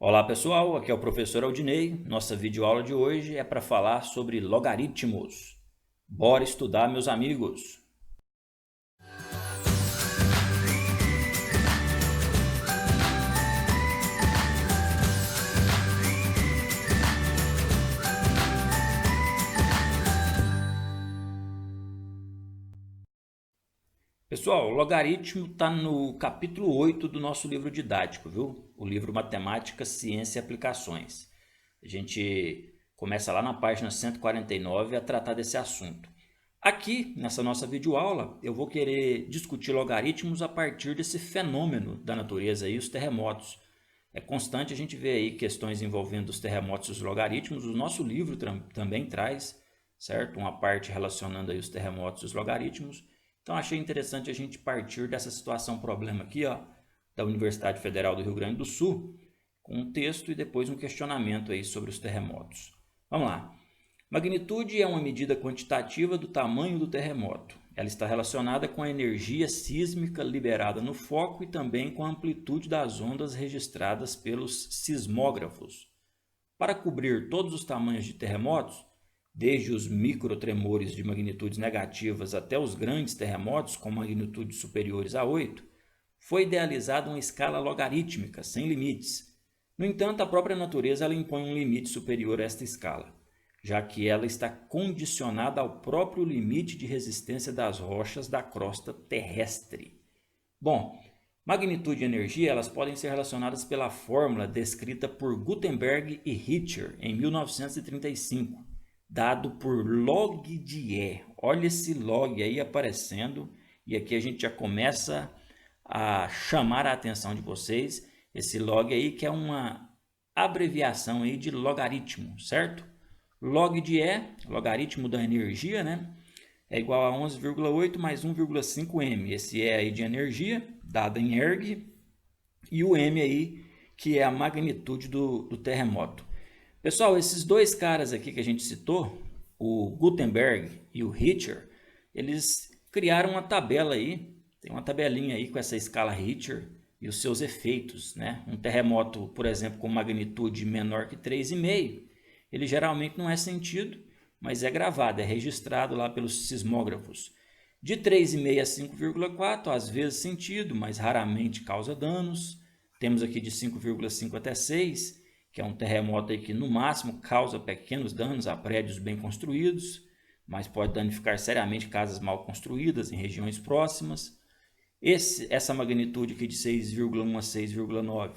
Olá pessoal, aqui é o professor Aldinei. Nossa videoaula de hoje é para falar sobre logaritmos. Bora estudar, meus amigos! Pessoal, o logaritmo está no capítulo 8 do nosso livro didático, viu? O livro Matemática, Ciência e Aplicações. A gente começa lá na página 149 a tratar desse assunto. Aqui, nessa nossa videoaula, eu vou querer discutir logaritmos a partir desse fenômeno da natureza aí, os terremotos. É constante a gente ver aí questões envolvendo os terremotos e os logaritmos. O nosso livro também traz, certo? Uma parte relacionando aí os terremotos e os logaritmos. Então achei interessante a gente partir dessa situação problema aqui, ó, da Universidade Federal do Rio Grande do Sul, com um texto e depois um questionamento aí sobre os terremotos. Vamos lá. Magnitude é uma medida quantitativa do tamanho do terremoto. Ela está relacionada com a energia sísmica liberada no foco e também com a amplitude das ondas registradas pelos sismógrafos. Para cobrir todos os tamanhos de terremotos, desde os microtremores de magnitudes negativas até os grandes terremotos com magnitudes superiores a 8, foi idealizada uma escala logarítmica, sem limites. No entanto, a própria natureza ela impõe um limite superior a esta escala, já que ela está condicionada ao próprio limite de resistência das rochas da crosta terrestre. Bom, magnitude e energia elas podem ser relacionadas pela fórmula descrita por Gutenberg e Richter em 1935, dado por log de E. Olha esse log aí aparecendo, e aqui a gente já começa a chamar a atenção de vocês, esse log aí que é uma abreviação aí de logaritmo, certo? Log de E, logaritmo da energia, né? É igual a 11,8 mais 1,5 m. Esse E aí de energia, dado em erg, e o m aí, que é a magnitude do terremoto. Pessoal, esses dois caras aqui que a gente citou, o Gutenberg e o Richter, eles criaram uma tabela aí, tem uma tabelinha aí com essa escala Richter e os seus efeitos, né? Um terremoto, por exemplo, com magnitude menor que 3,5, ele geralmente não é sentido, mas é gravado, é registrado lá pelos sismógrafos. De 3,5 a 5,4, às vezes sentido, mas raramente causa danos. Temos aqui de 5,5 até 6, que é um terremoto aí que no máximo causa pequenos danos a prédios bem construídos, mas pode danificar seriamente casas mal construídas em regiões próximas. Essa magnitude aqui de 6,1 a 6,9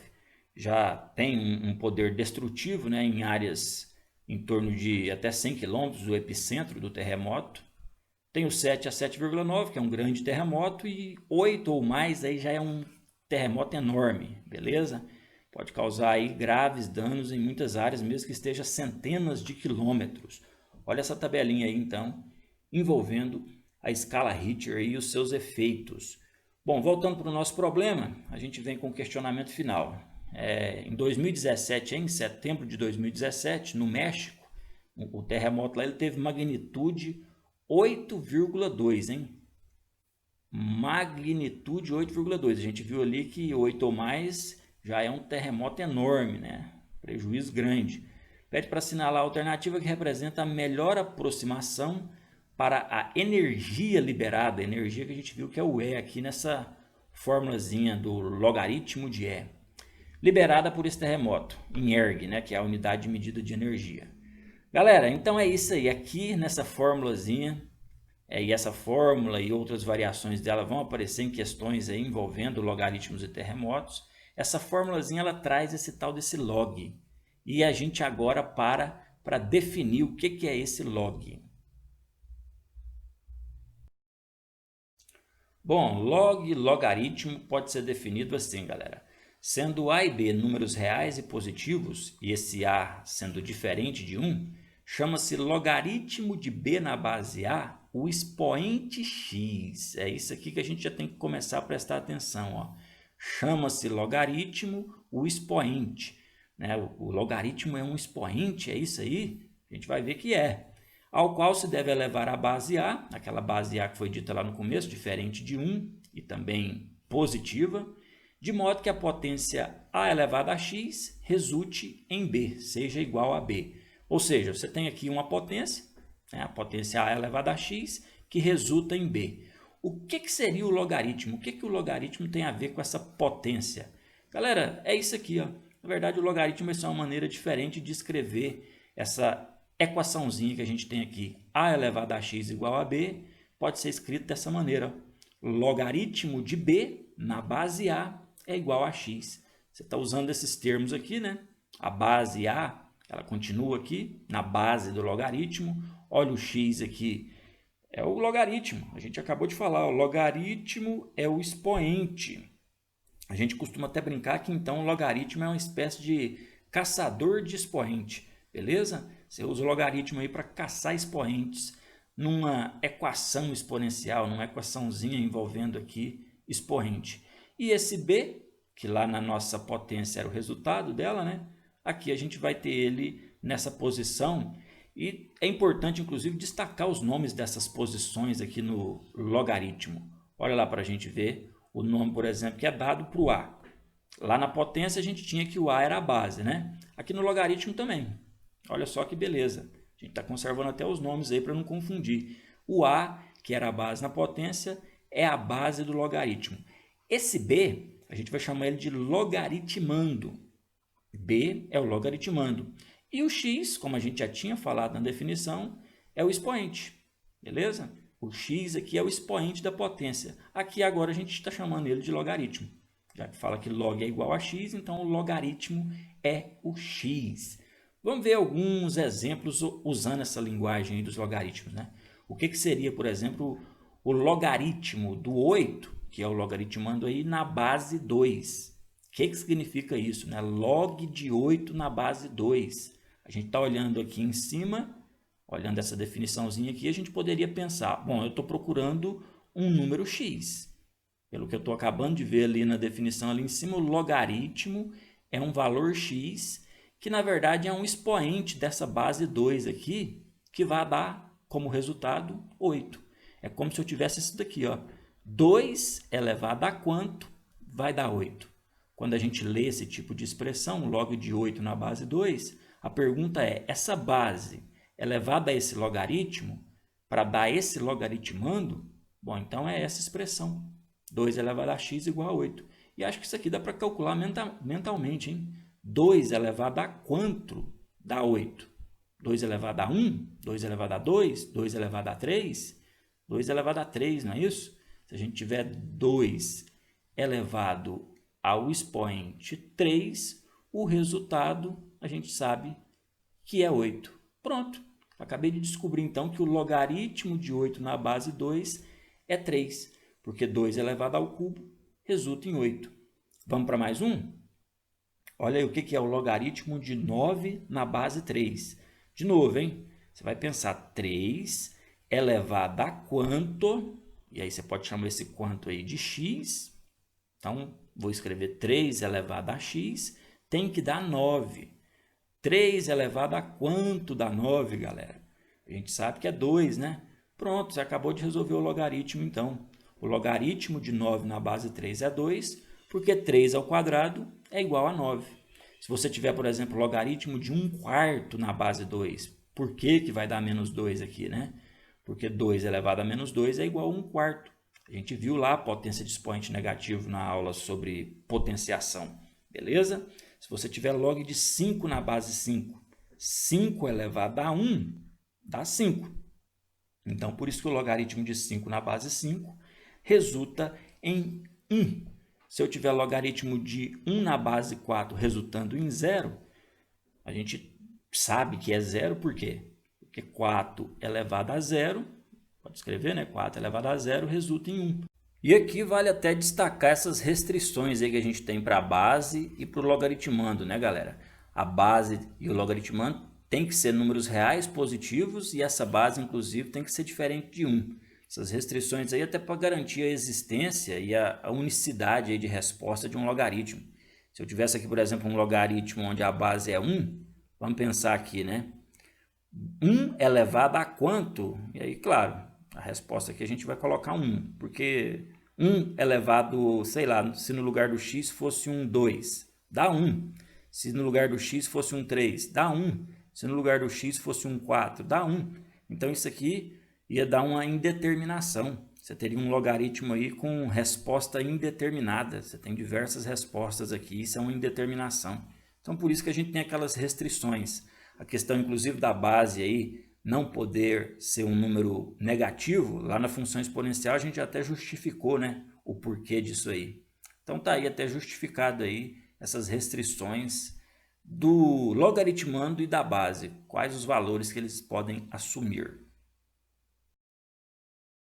já tem um poder destrutivo, né, em áreas em torno de até 100 km do epicentro do terremoto. Tem o 7 a 7,9, que é um grande terremoto, e 8 ou mais aí já é um terremoto enorme, beleza? Pode causar aí graves danos em muitas áreas, mesmo que esteja a centenas de quilômetros. Olha essa tabelinha aí, então, envolvendo a escala Richter e os seus efeitos. Bom, voltando para o nosso problema, a gente vem com o questionamento final. Em 2017, em setembro de 2017, no México, o terremoto lá ele teve magnitude 8,2, hein? Magnitude 8,2. A gente viu ali que 8 ou mais já é um terremoto enorme, né? Prejuízo grande. Pede para assinalar a alternativa que representa a melhor aproximação para a energia liberada, a energia que a gente viu que é o E aqui nessa formulazinha do logaritmo de E, liberada por esse terremoto, em erg, né, que é a unidade de medida de energia. Galera, então é isso aí, aqui nessa formulazinha, e essa fórmula e outras variações dela vão aparecer em questões aí envolvendo logaritmos e terremotos. Essa formulazinha ela traz esse tal desse log, e a gente agora para definir o que é esse log. Bom, logaritmo pode ser definido assim, galera. Sendo A e B números reais e positivos, e esse A sendo diferente de 1, chama-se logaritmo de B na base A o expoente x. É isso aqui que a gente já tem que começar a prestar atenção. Chama-se logaritmo o expoente. Né? O logaritmo é um expoente, é isso aí? A gente vai ver que é. Ao qual se deve elevar a base A, aquela base A que foi dita lá no começo, diferente de 1 e também positiva, de modo que a potência a elevado a x resulte em b, seja igual a b. Ou seja, você tem aqui uma potência, né, a potência a elevado a x, que resulta em b. O que seria o logaritmo? O que o logaritmo tem a ver com essa potência? Galera, é isso aqui, ó. Na verdade, o logaritmo é só uma maneira diferente de escrever essa equaçãozinha que a gente tem aqui. A elevado a x igual a b pode ser escrito dessa maneira. Logaritmo de b na base a é igual a x. Você está usando esses termos aqui, né? A base a, ela continua aqui na base do logaritmo. Olha o x aqui. É o logaritmo. A gente acabou de falar. O logaritmo é o expoente. A gente costuma até brincar que então o logaritmo é uma espécie de caçador de expoente, beleza? Você usa o logaritmo aí para caçar expoentes numa equação exponencial, numa equaçãozinha envolvendo aqui expoente. E esse b, que lá na nossa potência era o resultado dela, né? Aqui a gente vai ter ele nessa posição. E é importante, inclusive, destacar os nomes dessas posições aqui no logaritmo. Olha lá para a gente ver o nome, por exemplo, que é dado para o a. Lá na potência a gente tinha que o a era a base, né? Aqui no logaritmo também. Olha só que beleza. A gente está conservando até os nomes aí para não confundir. O a, que era a base na potência, é a base do logaritmo. Esse b, a gente vai chamar ele de logaritmando. B é o logaritmando. E o x, como a gente já tinha falado na definição, é o expoente. Beleza? O x aqui é o expoente da potência. Aqui agora a gente está chamando ele de logaritmo. Já que fala que log é igual a x, então o logaritmo é o x. Vamos ver alguns exemplos usando essa linguagem dos logaritmos, né? O que seria, por exemplo, o logaritmo do 8, que é o logaritmando aí, na base 2. O que significa isso, né? Log de 8 na base 2. A gente está olhando aqui em cima, olhando essa definiçãozinha aqui, a gente poderia pensar, bom, eu estou procurando um número x. Pelo que eu estou acabando de ver ali na definição ali em cima, o logaritmo é um valor x, que na verdade é um expoente dessa base 2 aqui, que vai dar como resultado 8. É como se eu tivesse isso daqui, ó. 2 elevado a quanto vai dar 8. Quando a gente lê esse tipo de expressão, log de 8 na base 2, a pergunta é, essa base elevada a esse logaritmo, para dar esse logaritmando, bom, então é essa expressão. 2 elevado a x igual a 8. E acho que isso aqui dá para calcular mentalmente, hein? 2 elevado a quanto dá 8? 2 elevado a 1? 2 elevado a 2? 2 elevado a 3? 2 elevado a 3, não é isso? Se a gente tiver 2 elevado ao expoente 3, o resultado a gente sabe que é 8. Pronto. Acabei de descobrir então que o logaritmo de 8 na base 2 é 3, porque 2 elevado ao cubo resulta em 8. Vamos para mais um? Olha aí o que é o logaritmo de 9 na base 3. De novo, hein? Você vai pensar 3 elevado a quanto? E aí você pode chamar esse quanto aí de x. Então, vou escrever 3 elevado a x, tem que dar 9. 3 elevado a quanto dá 9, galera? A gente sabe que é 2, né? Pronto, você acabou de resolver o logaritmo, então. O logaritmo de 9 na base 3 é 2, porque 3 ao quadrado é igual a 9. Se você tiver, por exemplo, logaritmo de 1/4 na base 2, por que vai dar menos 2 aqui, né? Porque 2 elevado a menos 2 é igual a 1/4. A gente viu lá a potência de expoente negativo na aula sobre potenciação, beleza? Se você tiver log de 5 na base 5, 5 elevado a 1 dá 5. Então, por isso que o logaritmo de 5 na base 5 resulta em 1. Se eu tiver logaritmo de 1 na base 4 resultando em 0, a gente sabe que é 0, por quê? Porque 4 elevado a 0, pode escrever, né? 4 elevado a 0 resulta em 1. E aqui vale até destacar essas restrições aí que a gente tem para a base e para o logaritmando, né, galera? A base e o logaritmando tem que ser números reais positivos e essa base, inclusive, tem que ser diferente de 1. Essas restrições aí até para garantir a existência e a unicidade aí de resposta de um logaritmo. Se eu tivesse aqui, por exemplo, um logaritmo onde a base é 1, vamos pensar aqui, né? 1 elevado a quanto? E aí, claro, a resposta aqui a gente vai colocar 1, porque 1 elevado, sei lá, se no lugar do x fosse um 2, dá 1. Se no lugar do x fosse um 3, dá 1. Se no lugar do x fosse um 4, dá 1. Então isso aqui ia dar uma indeterminação. Você teria um logaritmo aí com resposta indeterminada. Você tem diversas respostas aqui, isso é uma indeterminação. Então por isso que a gente tem aquelas restrições. A questão inclusive da base aí, não poder ser um número negativo, lá na função exponencial a gente até justificou, né, o porquê disso aí. Então tá aí até justificado aí essas restrições do logaritmando e da base, quais os valores que eles podem assumir.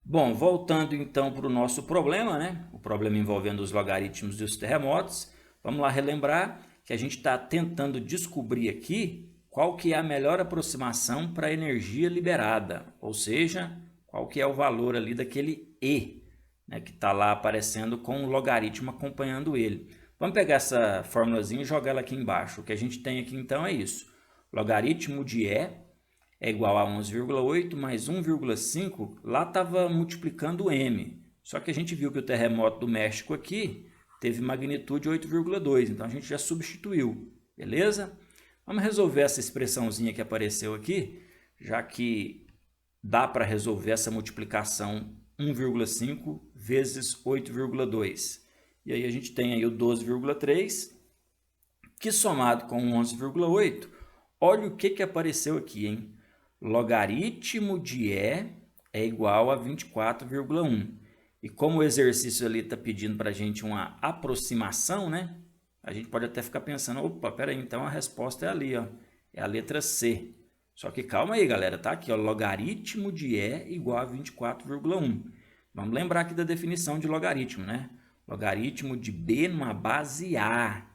Bom, voltando então para o nosso problema, né, o problema envolvendo os logaritmos e os terremotos, vamos lá relembrar que a gente está tentando descobrir aqui qual que é a melhor aproximação para a energia liberada, ou seja, qual que é o valor ali daquele E, né, que está lá aparecendo com o logaritmo acompanhando ele. Vamos pegar essa formulazinha e jogar ela aqui embaixo. O que a gente tem aqui então é isso. Logaritmo de E é igual a 11,8 mais 1,5, lá estava multiplicando M. Só que a gente viu que o terremoto do México aqui teve magnitude 8,2, então a gente já substituiu, beleza? Vamos resolver essa expressãozinha que apareceu aqui, já que dá para resolver essa multiplicação 1,5 vezes 8,2. E aí a gente tem aí o 12,3, que somado com 11,8, olha o que apareceu aqui, hein? Logaritmo de E é igual a 24,1. E como o exercício ali está pedindo para a gente uma aproximação, né? A gente pode até ficar pensando, opa, peraí, então a resposta é ali, ó, é a letra C. Só que calma aí, galera, tá aqui, ó, logaritmo de E igual a 24,1. Vamos lembrar aqui da definição de logaritmo, né? Logaritmo de B numa base A.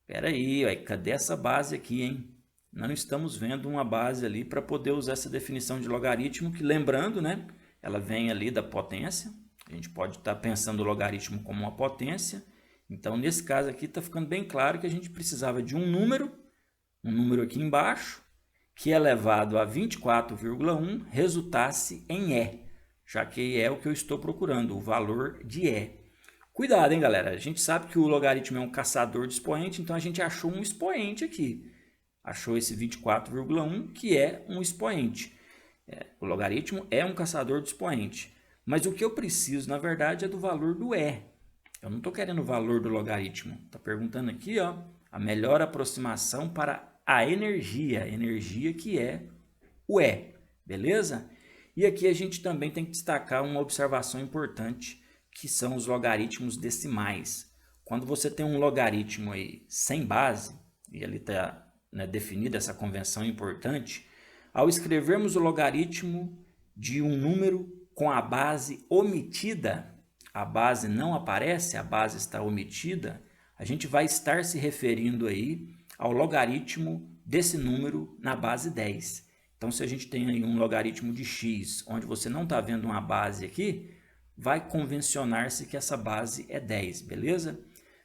Peraí, ó, cadê essa base aqui, hein? Não estamos vendo uma base ali para poder usar essa definição de logaritmo, que lembrando, né, ela vem ali da potência. A gente pode estar pensando o logaritmo como uma potência. Então, nesse caso aqui, está ficando bem claro que a gente precisava de um número aqui embaixo, que elevado a 24,1 resultasse em E, já que é o que eu estou procurando, o valor de E. Cuidado, hein, galera? A gente sabe que o logaritmo é um caçador de expoente, então a gente achou um expoente aqui. Achou esse 24,1, que é um expoente. O logaritmo é um caçador de expoente. Mas o que eu preciso, na verdade, é do valor do E. Eu não estou querendo o valor do logaritmo. Está perguntando aqui, ó, a melhor aproximação para a energia que é o E, beleza? E aqui a gente também tem que destacar uma observação importante, que são os logaritmos decimais. Quando você tem um logaritmo aí sem base, e ali está, né, definida essa convenção importante, ao escrevermos o logaritmo de um número com a base omitida, a base não aparece, a base está omitida, a gente vai estar se referindo aí ao logaritmo desse número na base 10. Então, se a gente tem aí um logaritmo de x, onde você não está vendo uma base aqui, vai convencionar-se que essa base é 10, beleza?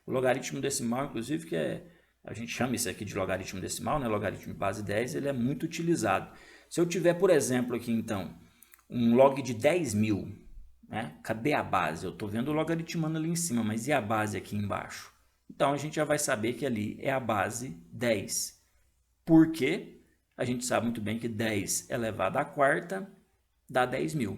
O logaritmo decimal, inclusive, que a gente chama isso aqui de logaritmo decimal, né? Logaritmo de base 10, ele é muito utilizado. Se eu tiver, por exemplo, aqui então, um log de 10.000, né? Cadê a base? Eu estou vendo o logaritmando ali em cima, mas e a base aqui embaixo? Então, a gente já vai saber que ali é a base 10. Por quê? A gente sabe muito bem que 10 elevado à quarta dá 10.000,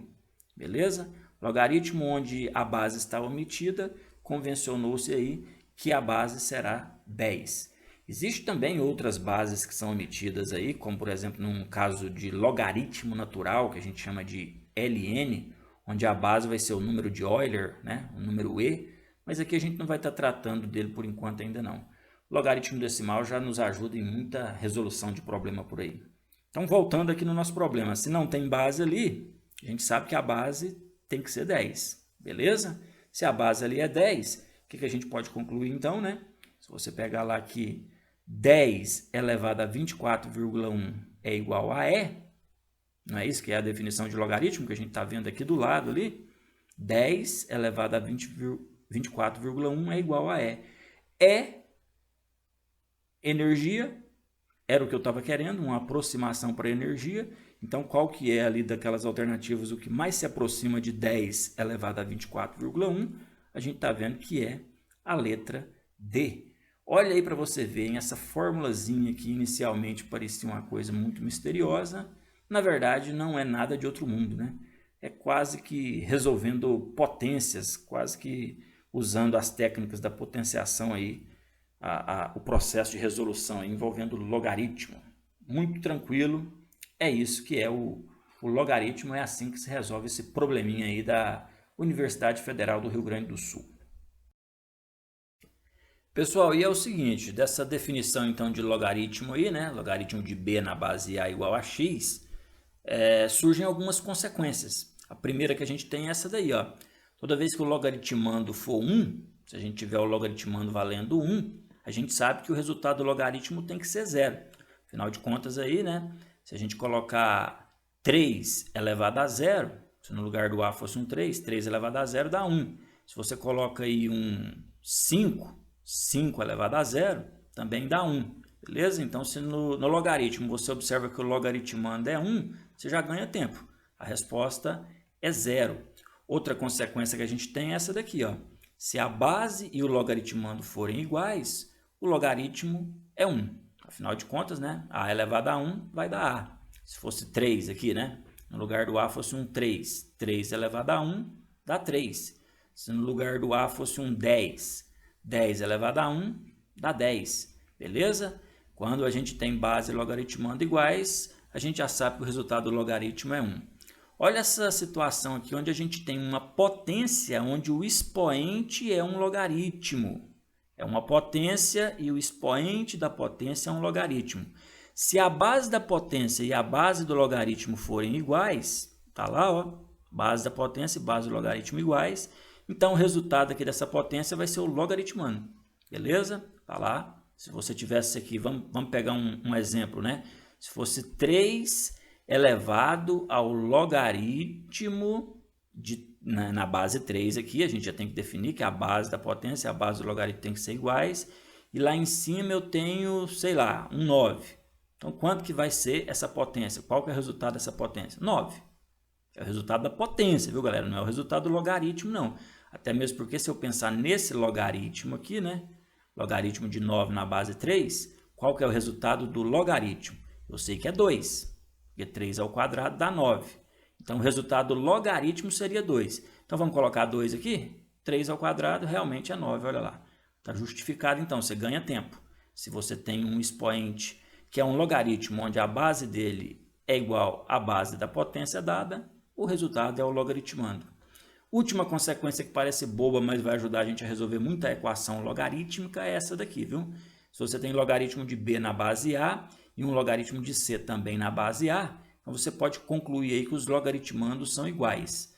beleza? Logaritmo onde a base está omitida, convencionou-se aí que a base será 10. Existem também outras bases que são omitidas aí, como por exemplo num caso de logaritmo natural, que a gente chama de ln, onde a base vai ser o número de Euler, né? O número e, mas aqui a gente não vai estar tratando dele por enquanto ainda não. O logaritmo decimal já nos ajuda em muita resolução de problema por aí. Então, voltando aqui no nosso problema, se não tem base ali, a gente sabe que a base tem que ser 10, beleza? Se a base ali é 10, o que a gente pode concluir então, né? Se você pegar lá que 10 elevado a 24,1 é igual a E, não é isso que é a definição de logaritmo que a gente está vendo aqui do lado ali? 10 elevado a 24,1 é igual a E. É energia, era o que eu estava querendo, uma aproximação para a energia. Então, qual que é ali daquelas alternativas o que mais se aproxima de 10 elevado a 24,1? A gente está vendo que é a letra D. Olha aí para você ver, hein? Essa formulazinha que inicialmente parecia uma coisa muito misteriosa, na verdade não é nada de outro mundo, né? É quase que resolvendo potências, quase que usando as técnicas da potenciação aí, o processo de resolução envolvendo logaritmo. Muito tranquilo, é isso que é o logaritmo, é assim que se resolve esse probleminha aí da Universidade Federal do Rio Grande do Sul. Pessoal, e é o seguinte, dessa definição então de logaritmo aí, né, logaritmo de b na base a igual a x, surgem algumas consequências. A primeira que a gente tem é essa daí, ó. Toda vez que o logaritmando for 1, se a gente tiver o logaritmando valendo 1, a gente sabe que o resultado do logaritmo tem que ser 0. Afinal de contas aí, né, se a gente colocar 3 elevado a 0, se no lugar do a fosse um 3, 3 elevado a 0 dá 1. Se você coloca aí um 5 elevado a 0, também dá 1. Beleza? Então, se no logaritmo você observa que o logaritmando é 1, você já ganha tempo. A resposta é 0. Outra consequência que a gente tem é essa daqui, ó. Se a base e o logaritmando forem iguais, o logaritmo é 1. Afinal de contas, né? A elevado a 1 vai dar a. Se fosse 3 aqui, né? No lugar do a fosse um 3. 3 elevado a 1 dá 3. Se no lugar do a fosse um 10, 10 elevado a 1 dá 10. Beleza? Quando a gente tem base e logaritmando iguais, a gente já sabe que o resultado do logaritmo é 1. Olha essa situação aqui, onde a gente tem uma potência, onde o expoente é um logaritmo. É uma potência e o expoente da potência é um logaritmo. Se a base da potência e a base do logaritmo forem iguais, tá lá, ó, base da potência e base do logaritmo iguais, então o resultado aqui dessa potência vai ser o logaritmando. Beleza? Tá lá. Se você tivesse aqui, vamos pegar um exemplo, né? Se fosse 3 elevado ao logaritmo na base 3 aqui, a gente já tem que definir que a base da potência e a base do logaritmo tem que ser iguais. E lá em cima eu tenho, sei lá, um 9. Então, quanto que vai ser essa potência? Qual que é o resultado dessa potência? 9. É o resultado da potência, viu, galera? Não é o resultado do logaritmo, não. Até mesmo porque se eu pensar nesse logaritmo aqui, né? Logaritmo de 9 na base 3, qual que é o resultado do logaritmo? Eu sei que é 2. Porque 3 ao quadrado dá 9. Então, o resultado do logaritmo seria 2. Então, vamos colocar 2 aqui? 3 ao quadrado realmente é 9, olha lá. Está justificado, então, você ganha tempo. Se você tem um expoente que é um logaritmo onde a base dele é igual à base da potência dada, o resultado é o logaritmando. Última consequência que parece boba, mas vai ajudar a gente a resolver muita equação logarítmica é essa daqui, viu? Se você tem logaritmo de b na base a e um logaritmo de c também na base a, então você pode concluir aí que os logaritmandos são iguais.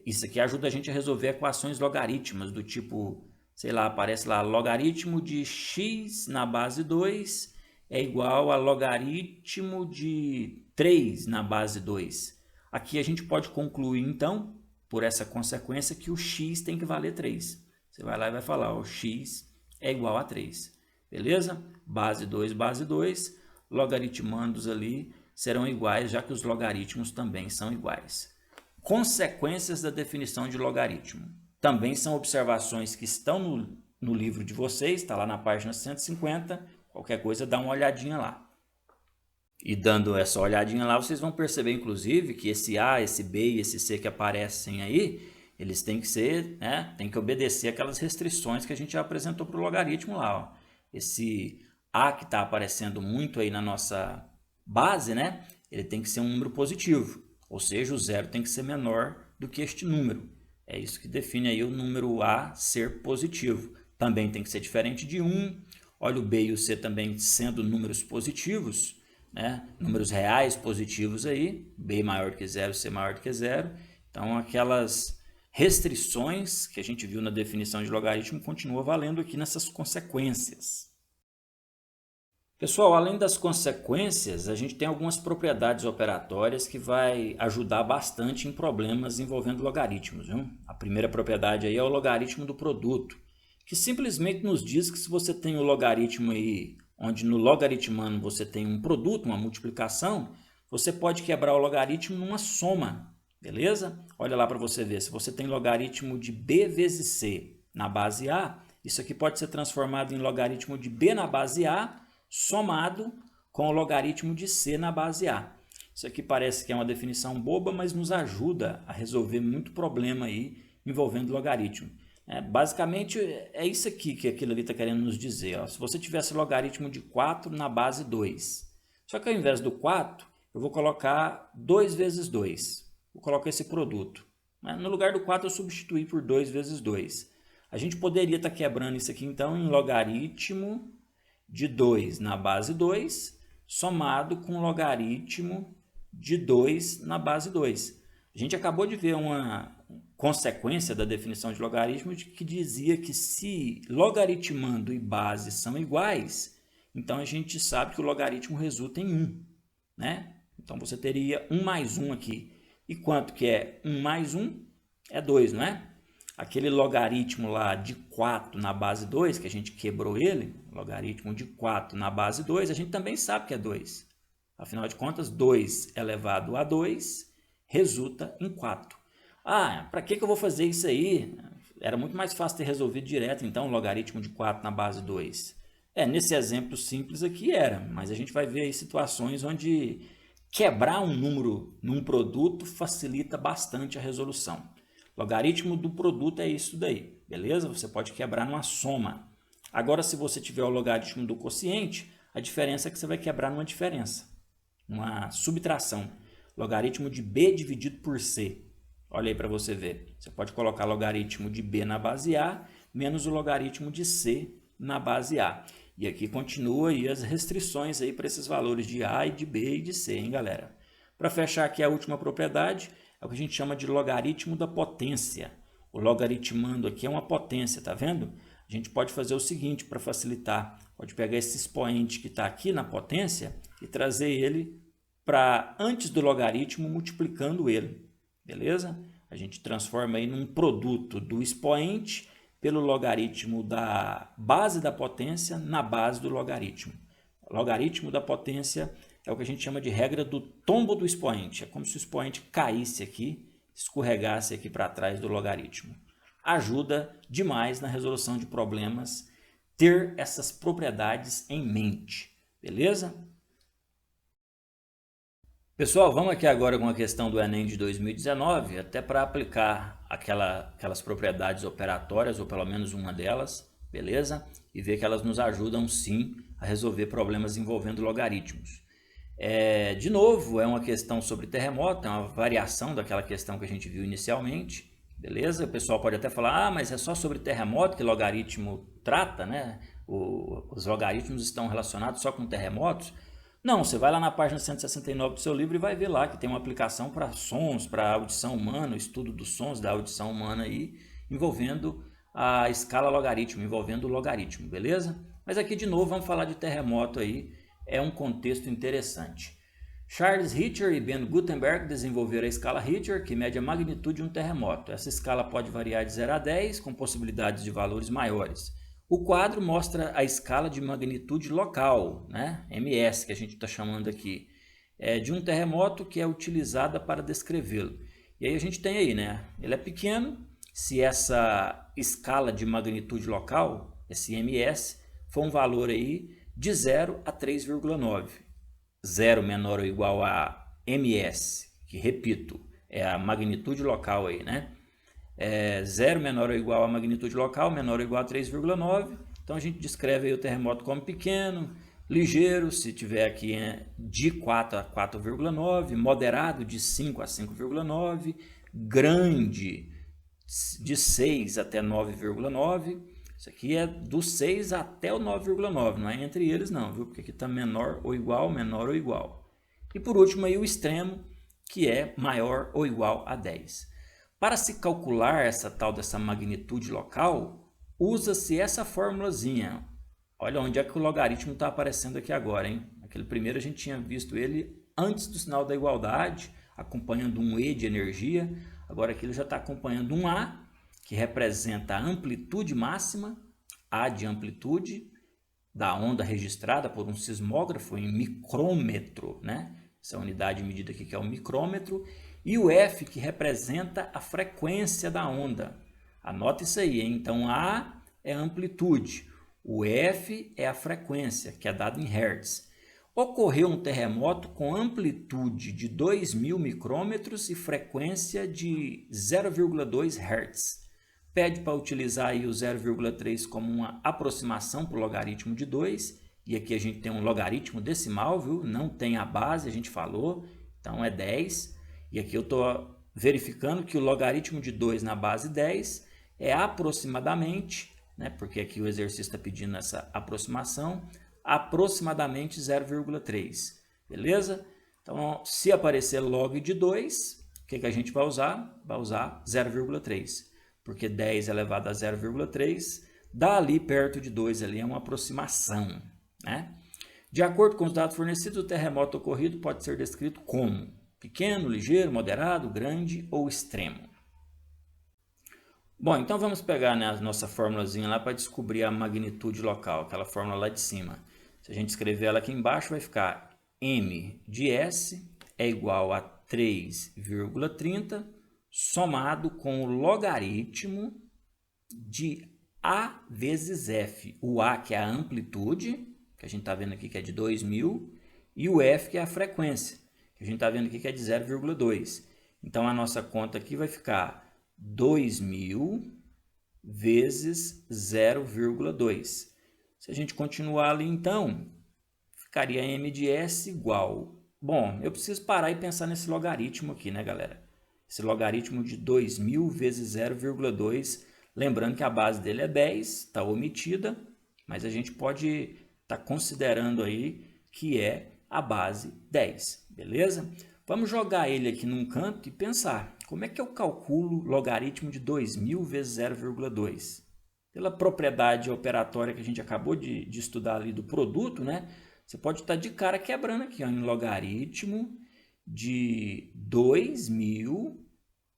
Isso aqui ajuda a gente a resolver equações logarítmicas do tipo, sei lá, aparece lá, logaritmo de x na base 2 é igual a logaritmo de 3 na base 2. Aqui a gente pode concluir, então, por essa consequência, que o x tem que valer 3. Você vai lá e vai falar, o x é igual a 3. Beleza? Base 2, logaritmandos ali serão iguais, já que os logaritmos também são iguais. Consequências da definição de logaritmo. Também são observações que estão no livro de vocês, está lá na página 150. Qualquer coisa, dá uma olhadinha lá. E dando essa olhadinha lá, vocês vão perceber, inclusive, que esse A, esse B e esse C que aparecem aí, eles têm que ser, né, tem que obedecer aquelas restrições que a gente já apresentou para o logaritmo lá. Ó. Esse A que está aparecendo muito aí na nossa base, né, ele tem que ser um número positivo. Ou seja, o zero tem que ser menor do que este número. É isso que define aí o número A ser positivo. Também tem que ser diferente de 1. Olha o B e o C também sendo números positivos, né? Números reais positivos aí, B maior do que 0, C maior do que 0. Então, aquelas restrições que a gente viu na definição de logaritmo continuam valendo aqui nessas consequências. Pessoal, além das consequências, a gente tem algumas propriedades operatórias que vai ajudar bastante em problemas envolvendo logaritmos, viu? A primeira propriedade aí é o logaritmo do produto, que simplesmente nos diz que se você tem o logaritmo aí onde no logaritmando você tem um produto, uma multiplicação, você pode quebrar o logaritmo numa soma, beleza? Olha lá para você ver, se você tem logaritmo de b vezes c na base a, isso aqui pode ser transformado em logaritmo de b na base a, somado com o logaritmo de c na base a. Isso aqui parece que é uma definição boba, mas nos ajuda a resolver muito problema aí envolvendo logaritmo. Basicamente é isso aqui que aquilo ali está querendo nos dizer. Ó. Se você tivesse logaritmo de 4 na base 2, só que ao invés do 4, eu vou colocar 2 vezes 2. Vou colocar esse produto. No lugar do 4 eu substituí por 2 vezes 2. A gente poderia estar quebrando isso aqui então em logaritmo de 2 na base 2, somado com logaritmo de 2 na base 2. A gente acabou de ver uma consequência da definição de logaritmo que dizia que se logaritmando e base são iguais, então a gente sabe que o logaritmo resulta em 1, né? Então você teria 1 mais 1 aqui. E quanto que é 1 mais 1? É 2, não é? Aquele logaritmo lá de 4 na base 2, que a gente quebrou ele, logaritmo de 4 na base 2, a gente também sabe que é 2. Afinal de contas, 2 elevado a 2 resulta em 4. Para que eu vou fazer isso aí? Era muito mais fácil ter resolvido direto, então, o logaritmo de 4 na base 2. Nesse exemplo simples aqui era, mas a gente vai ver aí situações onde quebrar um número num produto facilita bastante a resolução. Logaritmo do produto é isso daí, beleza? Você pode quebrar numa soma. Agora, se você tiver o logaritmo do quociente, a diferença é que você vai quebrar numa diferença, uma subtração. Logaritmo de b dividido por c. Olha aí para você ver. Você pode colocar logaritmo de b na base a menos o logaritmo de c na base a. E aqui continua aí as restrições aí para esses valores de a e de b e de c, hein, galera? Para fechar aqui a última propriedade, é o que a gente chama de logaritmo da potência. O logaritmando aqui é uma potência, tá vendo? A gente pode fazer o seguinte para facilitar. Pode pegar esse expoente que está aqui na potência e trazer ele para antes do logaritmo multiplicando ele, beleza? A gente transforma aí num produto do expoente pelo logaritmo da base da potência na base do logaritmo. O logaritmo da potência é o que a gente chama de regra do tombo do expoente. É como se o expoente caísse aqui, escorregasse aqui para trás do logaritmo. Ajuda demais na resolução de problemas ter essas propriedades em mente, beleza? Pessoal, vamos aqui agora com a questão do Enem de 2019, até para aplicar aquelas propriedades operatórias, ou pelo menos uma delas, beleza? E ver que elas nos ajudam sim a resolver problemas envolvendo logaritmos. De novo, é uma questão sobre terremoto, é uma variação daquela questão que a gente viu inicialmente, beleza? O pessoal pode até falar, mas é só sobre terremoto que logaritmo trata, né? Os logaritmos estão relacionados só com terremotos? Não, você vai lá na página 169 do seu livro e vai ver lá que tem uma aplicação para sons, para audição humana, o estudo dos sons da audição humana aí, envolvendo a escala logaritmo, envolvendo o logaritmo, beleza? Mas aqui de novo vamos falar de terremoto aí, é um contexto interessante. Charles Richter e Ben Gutenberg desenvolveram a escala Richter, que mede a magnitude de um terremoto. Essa escala pode variar de 0 a 10, com possibilidades de valores maiores. O quadro mostra a escala de magnitude local, né? MS, que a gente está chamando aqui, de um terremoto que é utilizada para descrevê-lo. E aí a gente tem aí, né? Ele é pequeno, se essa escala de magnitude local, esse MS, for um valor aí de 0 a 3,9. 0 menor ou igual a MS, que repito, é a magnitude local aí, né? 0 menor ou igual a magnitude local, menor ou igual a 3,9. Então a gente descreve aí o terremoto como pequeno, ligeiro, se tiver aqui de 4 a 4,9, moderado de 5 a 5,9, grande de 6 até 9,9. Isso aqui é do 6 até o 9,9, não é entre eles não, viu? Porque aqui está menor ou igual. E por último aí o extremo, que é maior ou igual a 10. Para se calcular essa tal dessa magnitude local, usa-se essa formulazinha. Olha onde é que o logaritmo está aparecendo aqui agora, hein? Aquele primeiro a gente tinha visto ele antes do sinal da igualdade, acompanhando um E de energia. Agora aqui ele já está acompanhando um A, que representa a amplitude máxima, A de amplitude, da onda registrada por um sismógrafo em micrômetro, né? Essa unidade de medida aqui que é o micrômetro, e o F que representa a frequência da onda. Anota isso aí, hein? Então A é a amplitude, o F é a frequência, que é dada em Hz. Ocorreu um terremoto com amplitude de 2.000 micrômetros e frequência de 0,2 Hz. Pede para utilizar aí o 0,3 como uma aproximação para o logaritmo de 2. E aqui a gente tem um logaritmo decimal, viu? Não tem a base, a gente falou. Então é 10. E aqui eu estou verificando que o logaritmo de 2 na base 10 é aproximadamente, né? Porque aqui o exercício está pedindo essa aproximação, aproximadamente 0,3. Beleza? Então, se aparecer log de 2, o que a gente vai usar? Vai usar 0,3. Porque 10 elevado a 0,3 dá ali perto de 2, ali é uma aproximação, né? De acordo com os dados fornecidos, o terremoto ocorrido pode ser descrito como pequeno, ligeiro, moderado, grande ou extremo. Bom, então vamos pegar, né, a nossa formulazinha lá para descobrir a magnitude local, aquela fórmula lá de cima. Se a gente escrever ela aqui embaixo, vai ficar m de S é igual a 3,30 somado com o logaritmo de A vezes F. O A, que é a amplitude, que a gente está vendo aqui que é de 2.000, e o F, que é a frequência, que a gente está vendo aqui que é de 0,2. Então, a nossa conta aqui vai ficar 2.000 vezes 0,2. Se a gente continuar ali, então, ficaria m de S igual... Bom, eu preciso parar e pensar nesse logaritmo aqui, né, galera? Esse logaritmo de 2.000 vezes 0,2, lembrando que a base dele é 10, está omitida, mas a gente pode estar considerando aí que é a base 10, beleza? Vamos jogar ele aqui num canto e pensar, como é que eu calculo o logaritmo de 2.000 vezes 0,2? Pela propriedade operatória que a gente acabou de estudar ali do produto, né? Você pode estar de cara quebrando aqui, ó, em logaritmo de 2.000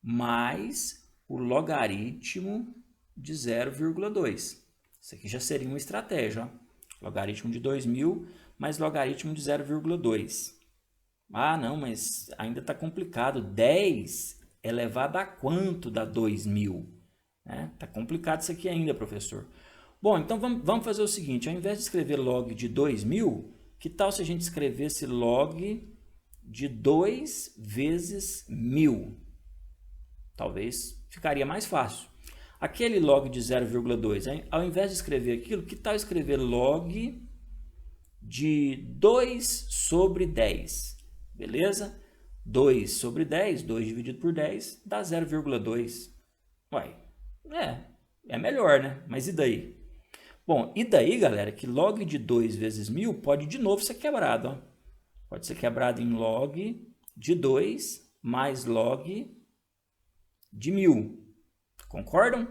mais o logaritmo de 0,2. Isso aqui já seria uma estratégia, ó. Logaritmo de 2.000 mais logaritmo de 0,2. Ah, não, mas ainda está complicado. 10 elevado a quanto dá 2.000? Tá complicado isso aqui ainda, professor. Bom, então vamos fazer o seguinte. Ao invés de escrever log de 2.000, que tal se a gente escrevesse log de 2 vezes 1.000? Talvez ficaria mais fácil. Aquele log de 0,2, ao invés de escrever aquilo, que tal escrever log de 2 sobre 10? Beleza? 2 sobre 10, 2 dividido por 10, dá 0,2. Uai, é melhor, né? Mas e daí? Bom, e daí, galera, que log de 2 vezes 1.000 pode de novo ser quebrado, ó. Pode ser quebrado em log de 2 mais log de 1.000. Concordam?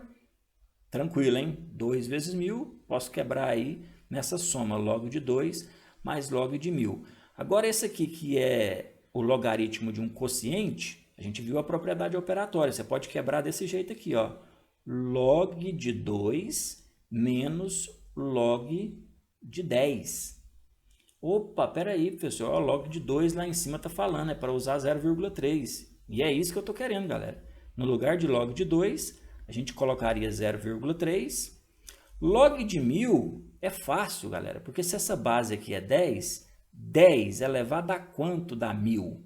Tranquilo, hein? 2 vezes 1.000, posso quebrar aí nessa soma log de 2 mais log de 1.000. Agora esse aqui que é o logaritmo de um quociente, a gente viu a propriedade operatória. Você pode quebrar desse jeito aqui, ó. Log de 2 menos log de 10. Opa, peraí, professor, ó, log de 2 lá em cima está falando, é para usar 0,3. E é isso que eu estou querendo, galera. No lugar de log de 2, a gente colocaria 0,3. Log de 1.000 é fácil, galera, porque se essa base aqui é 10, 10 elevado a quanto dá 1.000?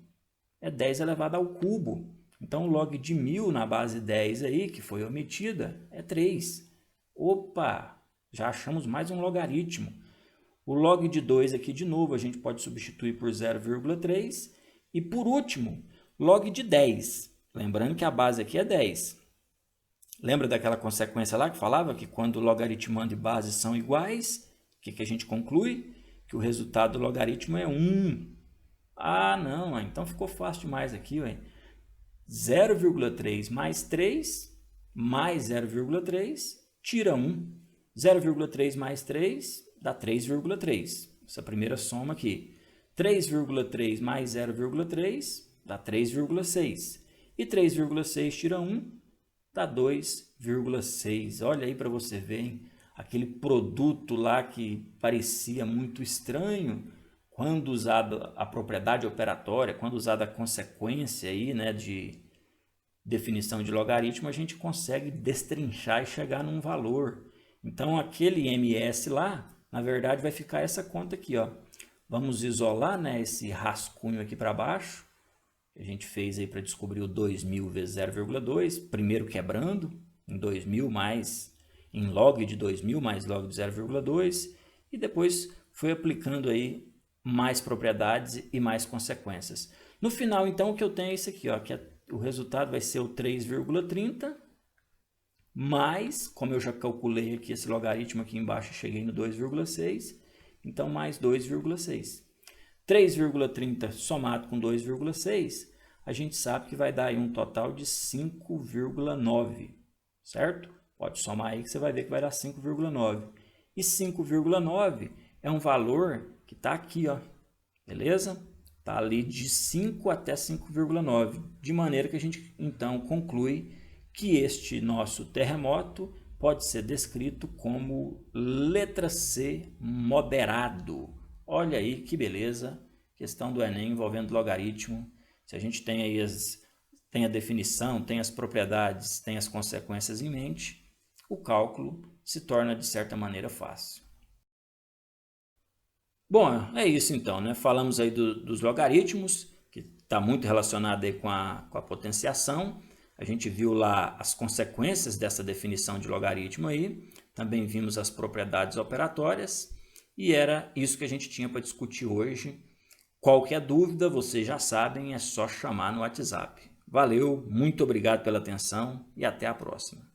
É 10 elevado ao cubo. Então, log de 1.000 na base 10 aí, que foi omitida, é 3. Opa, já achamos mais um logaritmo. O log de 2 aqui de novo a gente pode substituir por 0,3. E por último, log de 10. Lembrando que a base aqui é 10. Lembra daquela consequência lá que falava que quando o logaritmando e base são iguais, o que a gente conclui? Que o resultado do logaritmo é 1. Ah, não, então ficou fácil demais aqui, ué. 0,3 mais 3 mais 0,3 tira 1. 0,3 mais 3 dá 3,3. Essa primeira soma aqui. 3,3 mais 0,3 dá 3,6. E 3,6 tira 1 dá 2,6. Olha aí para você ver, hein? aquele produto lá que parecia muito estranho, quando usada a propriedade operatória, quando usada a consequência aí, né, de definição de logaritmo, a gente consegue destrinchar e chegar num valor. Então aquele ms lá, na verdade, vai ficar essa conta aqui, ó. Vamos isolar, né, esse rascunho aqui para baixo, que a gente fez aí para descobrir o 2000 vezes 0,2, primeiro quebrando em 2000 mais em log de 2000 mais log de 0,2, e depois foi aplicando aí mais propriedades e mais consequências. No final, então, o que eu tenho é isso aqui, ó, que o resultado vai ser o 3,30 mais, como eu já calculei aqui esse logaritmo aqui embaixo, cheguei no 2,6, então mais 2,6. 3,30 somado com 2,6, a gente sabe que vai dar aí um total de 5,9, certo? Pode somar aí que você vai ver que vai dar 5,9. E 5,9 é um valor que está aqui, ó, beleza? Está ali de 5 até 5,9, de maneira que a gente então conclui que este nosso terremoto pode ser descrito como letra C moderado. Olha aí que beleza, questão do Enem envolvendo logaritmo. Se a gente tem aí tem a definição, tem as propriedades, tem as consequências em mente, o cálculo se torna de certa maneira fácil. Bom, é isso então, né? Falamos aí dos logaritmos, que está muito relacionado aí com a potenciação. A gente viu lá as consequências dessa definição de logaritmo aí, também vimos as propriedades operatórias, e era isso que a gente tinha para discutir hoje. Qualquer dúvida, vocês já sabem, é só chamar no WhatsApp. Valeu, muito obrigado pela atenção e até a próxima.